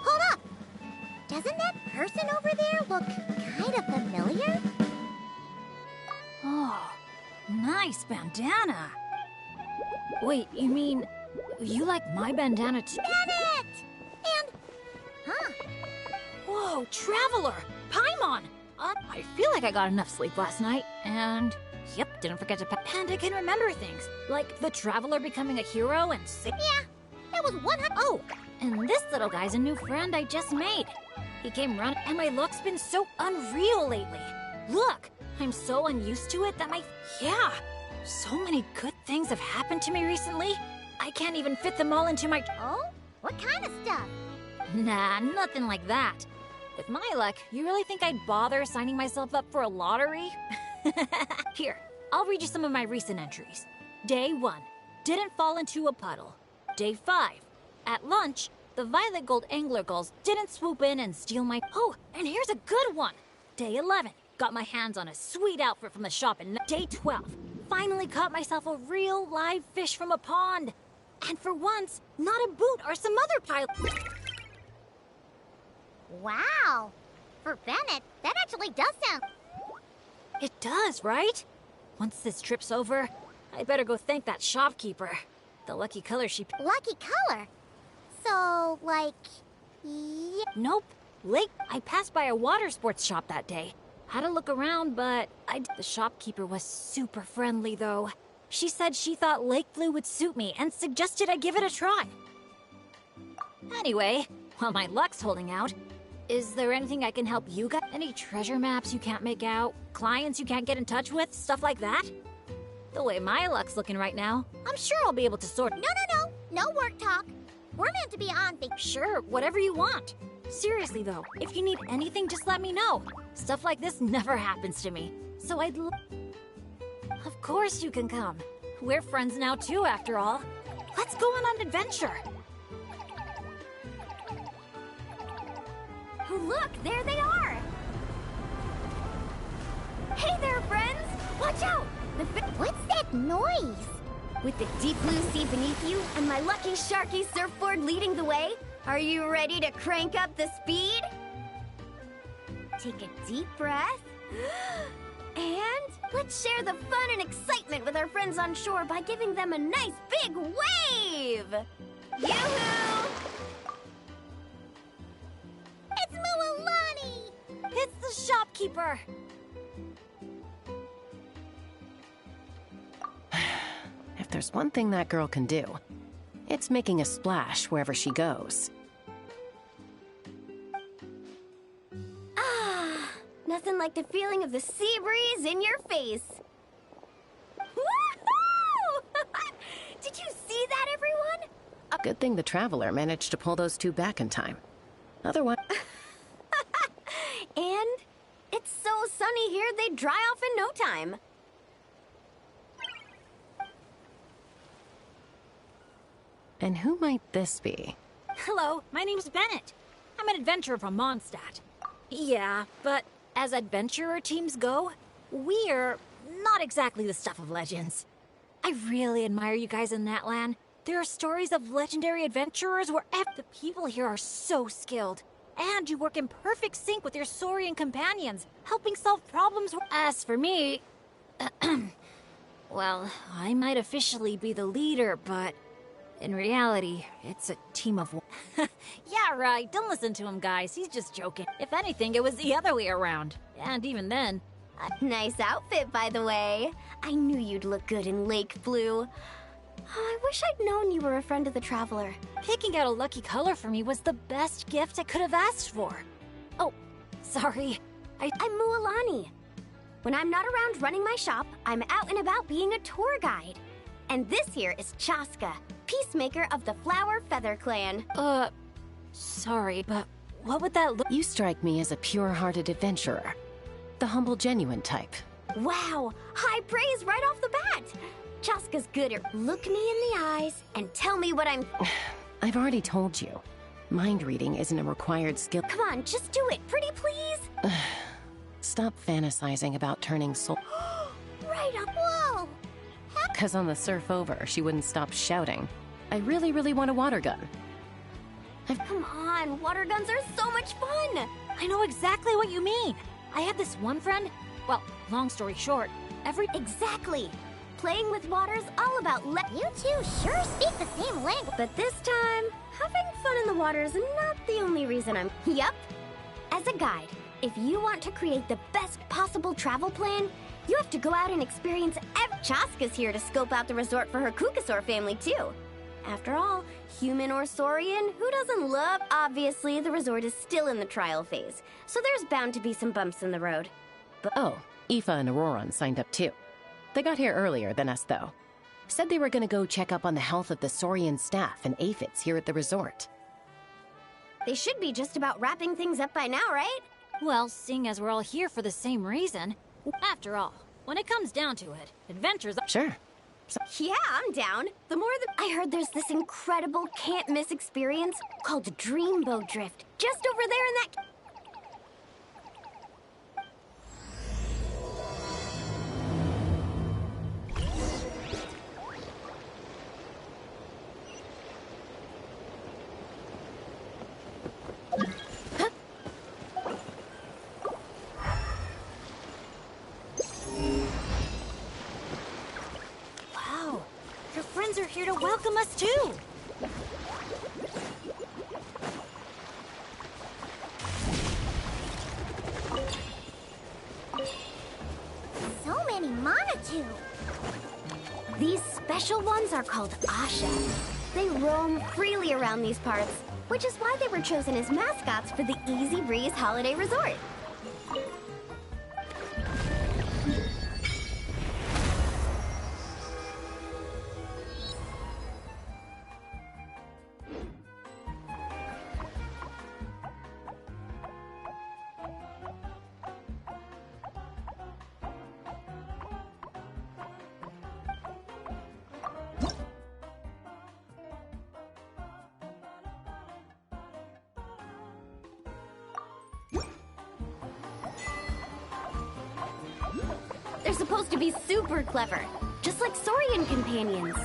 Hold up! Doesn't that person over there look kind of familiar? Oh, nice bandana. Wait, you mean you like my bandana too? Bennett! And... Huh. Whoa, Traveler! Paimon! I feel like I got enough sleep last night, and... Yep, didn't forget to and I can remember things. Like the Traveler becoming a hero and Yeah, that was 100... Oh, and this little guy's a new friend I just made. He came running, and my luck's been so unreal lately. Look, I'm so unused to it that Yeah, so many good things have happened to me recently. I can't even fit them all into my... Oh? What kind of stuff? Nah, nothing like that. With my luck, you really think I'd bother signing myself up for a lottery? Here, I'll read you some of my recent entries. Day 1, didn't fall into a puddle. Day 5, at lunch, the violet gold angler gulls didn't swoop in and steal my... Oh, and here's a good one. Day 11, got my hands on a sweet outfit from the shop. And day 12, finally caught myself a real live fish from a pond. And for once, not a boot or some other pile... Wow! For Bennett, that actually does sound... It does, right? Once this trip's over, I better go thank that shopkeeper. The lucky color she... Lucky color? So, like... Yeah. Nope. Lake. I passed by a water sports shop that day. Had a look around, but the shopkeeper was super friendly, though. She said she thought lake blue would suit me and suggested I give it a try. Anyway, while my luck's holding out, is there anything I can help you guys? Any treasure maps you can't make out? Clients you can't get in touch with? Stuff like that? The way my luck's looking right now, I'm sure I'll be able to sort... No work talk. We're meant to be on the... Sure, whatever you want. Seriously, though, if you need anything, just let me know. Stuff like this never happens to me, so Of course you can come. We're friends now, too, after all. Let's go on an adventure. Look, there they are! Hey there, friends! Watch out! What's that noise? With the deep blue sea beneath you and my lucky Sharky surfboard leading the way, are you ready to crank up the speed? Take a deep breath. And let's share the fun and excitement with our friends on shore by giving them a nice big wave! Yoo-hoo! It's Mualani! It's the shopkeeper! there's one thing that girl can do. It's making a splash wherever she goes. Ah, nothing like the feeling of the sea breeze in your face. Woohoo! Did you see that, everyone? Good thing the Traveler managed to pull those two back in time. Otherwise... And it's so sunny here, they'd dry off in no time. And who might this be? Hello, my name's Bennett. I'm an adventurer from Mondstadt. Yeah, but as adventurer teams go, we're not exactly the stuff of legends. I really admire you guys in Natlan. There are stories of legendary adventurers wherever. The people here are so skilled. And you work in perfect sync with your Saurian companions, helping solve problems. As for me, well, I might officially be the leader, but in reality, it's a team of one. Yeah, right. Don't listen to him, guys. He's just joking. If anything, it was the other way around. And even then... Nice outfit, by the way. I knew you'd look good in lake blue. I wish I'd known you were a friend of the Traveler. Picking out a lucky color for me was the best gift I could have asked for. Oh, sorry. I'm Mualani. When I'm not around running my shop, I'm out and about being a tour guide. And this here is Chaska, peacemaker of the Flower Feather Clan. Sorry, but what would that look? You strike me as a pure-hearted adventurer. The humble, genuine type. Wow, high praise right off the bat. Chaska's good at look me in the eyes and tell me what I'm... I've already told you. Mind reading isn't a required skill. Come on, just do it, pretty please. Stop fantasizing about turning soul. Right up, whoa! Because on the surf over, she wouldn't stop shouting. I really, really want a water gun. Come on, water guns are so much fun! I know exactly what you mean. I had this one friend, well, long story short, Exactly! Playing with water's all about You two sure speak the same language. But this time, having fun in the water is not the only reason I'm... Yup. As a guide, if you want to create the best possible travel plan, you have to go out and experience Chaska's here to scope out the resort for her Kukasaur family, too. After all, human or Saurian, who doesn't love? Obviously, the resort is still in the trial phase, so there's bound to be some bumps in the road. But oh, Aoife and Auroran signed up too. They got here earlier than us, though. Said they were gonna go check up on the health of the Saurian staff and aphids here at the resort. They should be just about wrapping things up by now, right? Well, seeing as we're all here for the same reason. After all, when it comes down to it, adventures... Sure. Yeah, I'm down. The more that I heard there's this incredible can't-miss experience called Dreamboat Drift, just over there in that... Wow, your friends are here to welcome us too. So many Monatu! These special ones are called Asha. They roam freely around these parts, which is why they were chosen as mascots for the Easy Breeze Holiday Resort. They're supposed to be super clever, just like Saurian companions.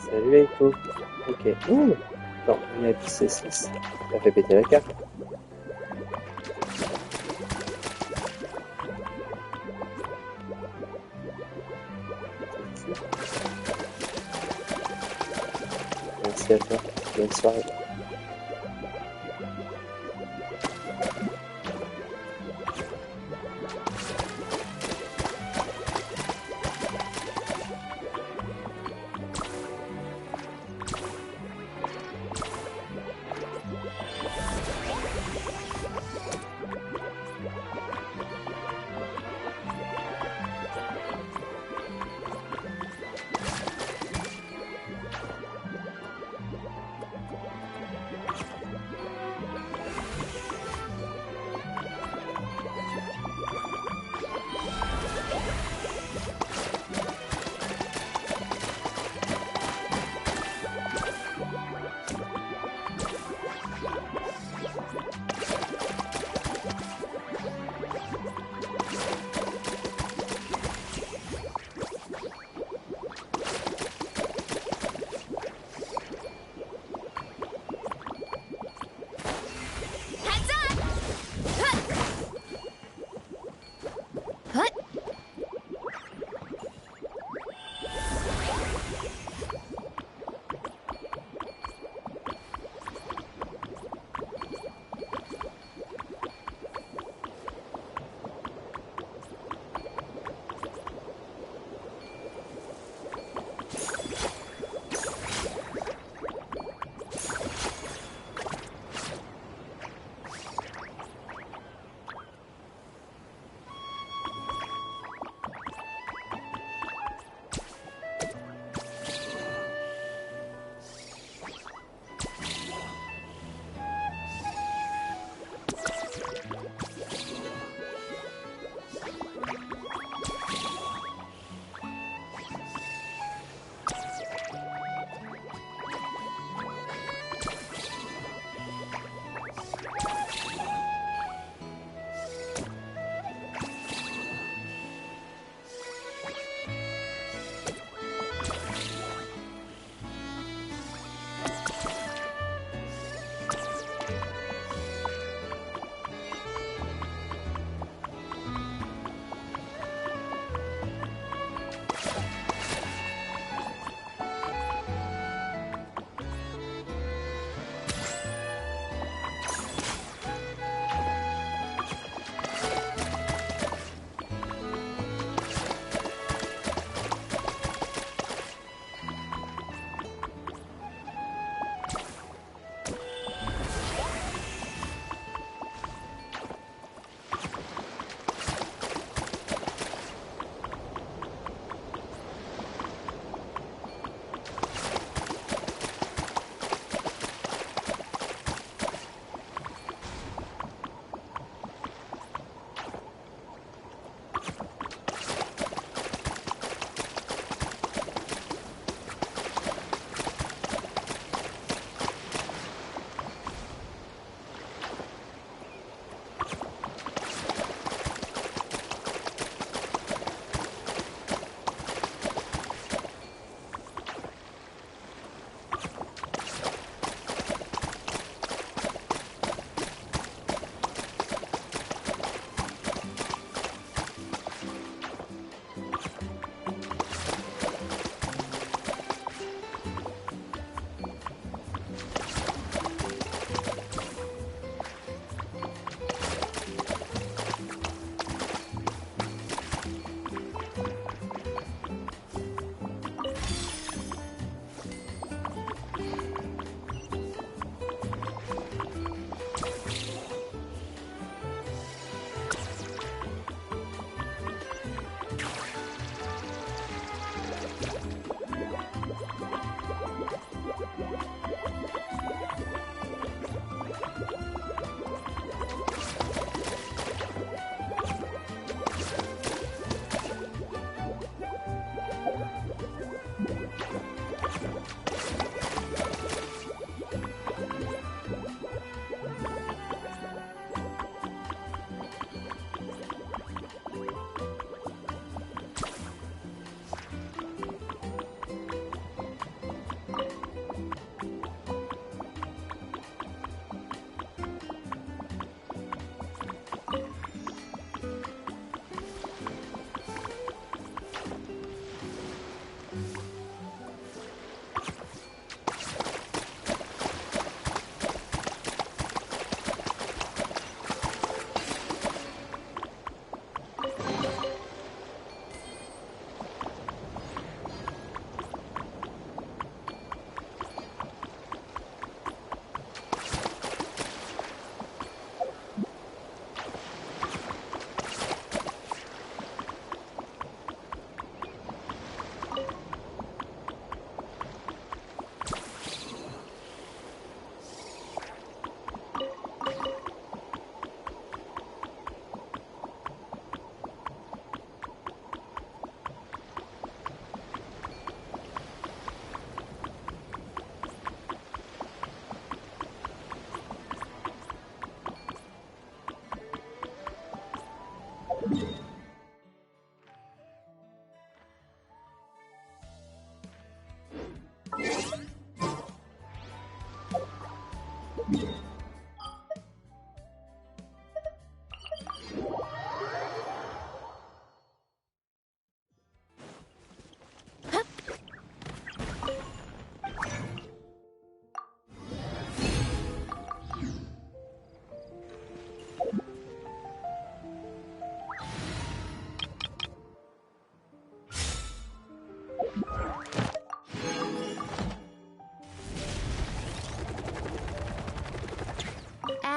Salut Echo. Ok. Ouh. Attends, on a dit C6. Ça fait péter la carte. Merci à toi. Bonne soirée.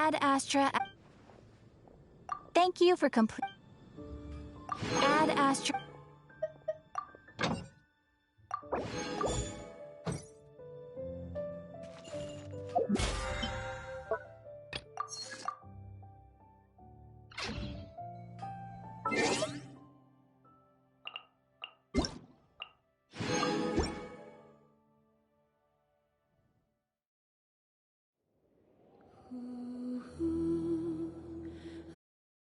Ad Astra. Thank you for complete. Ad Astra.